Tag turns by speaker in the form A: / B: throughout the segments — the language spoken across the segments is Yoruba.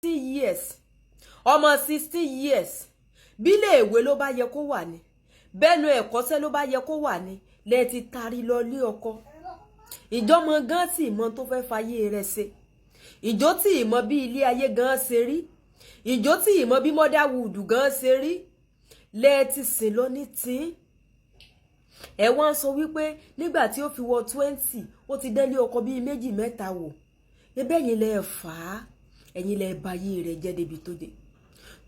A: years ọmọ 60 years bí ilé ìwé ló bá yẹ kó wà ní bẹ́nu ẹ̀kọ́ṣẹ́ ló bá yẹ kó wà ní lẹ ti tarí lọ lé ọkọ ìjọmọ gan tí ìmọ̀ tó fẹ́ fayé rẹ̀ ṣe ìjọ tí ìmọ̀ bí ilé ayé gan ṣe rí ìjọ tí ìmọ̀ bí motherhood gan ṣe rí lẹ ti sìn lọ ní tí ẹ wá ń sọ wípé nígbà tí ó fi wọ 20 ó ti délé ọkọ bíi méjì mẹ́ta wò ebe ẹ̀yin lẹ fà á ẹ̀yin lẹ bayé rẹ̀ jẹ́ débi tó dé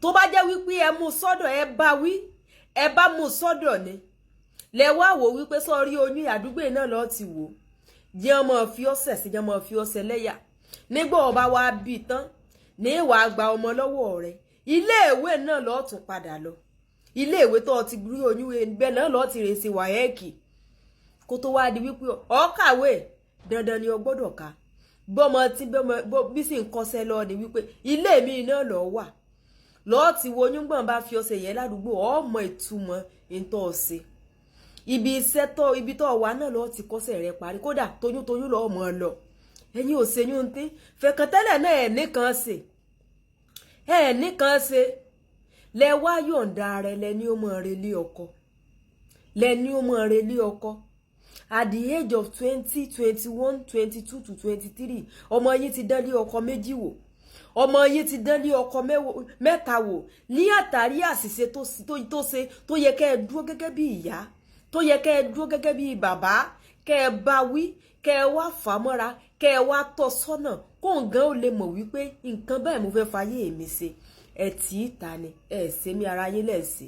A: tó bá jẹ́ wípé ẹ mú sọ́dọ̀ ẹ bá wí ẹ bá mú sọ́dọ̀ ni lẹ wá wò wípé sọ́rí oyún àdúgbò náà lọ ti wò jẹ́ ọmọ fi ọ̀sẹ̀ sí jẹ́ ọmọ fi ọ̀sẹ̀ lẹ́yà nígbà ọba wa bí tán ní ìwà gba ọmọ lọ́wọ́ rẹ̀ iléèwé náà lọ tún padà lọ iléèwé tó ti rí oyún ẹgbẹ́ náà lọ ti rè sí wáyẹ́ẹ̀kì kó tó wá di wípé ó kàwé dandan ni o gbọ́dọ̀ ká bọ́mọ tí bí sì ń kọ́ṣẹ́ lọ ni wípé ilé mi náà lọ wà lọ́ọ́ ti wo oyún gbọ̀n bá fi ọ̀sẹ̀ yẹn ládùúgbò ọmọ ìtumọ̀ ìtọ́ ọ̀sẹ̀ ibi iṣẹ́ tó ibi tó wà náà lọ́ọ́ ti kọ́ṣẹ́ rẹ̀ parí kódà toyún lọ́ọ́ mọ̀ ọ́ lọ ẹ̀yin ò ṣe yún tí fẹ̀kàn tẹ́lẹ̀ náà ẹ̀ nìkan ṣe lẹ wá yọ̀ǹda rẹ̀ lẹ́ni ó mọ̀ relé ọkọ lẹ́ni ó mọ̀ relé ọkọ at the age of 20, 21, 22 to 23 ọmọ yín ti dán lé ọkọ méjì wò ọmọ yín ti dán lé ọkọ mẹ́ta wò ní àtàrí àṣìṣe tó ṣe tó yẹ kẹ́ ẹ dúró gẹ́gẹ́ bí ìyá tó yẹ kẹ́ ẹ dúró gẹ́gẹ́ bí bàbá kẹ́ ẹ bá wí kẹ́ ẹ wá fà mọ́ra kẹ́ ẹ wá tọ́ sọ́nà kó nǹkan ó lè mọ̀ wípé nǹkan bẹ́ẹ̀ mo fẹ́ fayé mi ṣe ẹ̀ tí ì ta ni ẹ̀ ṣe mí ara yín lẹ̀ ṣe.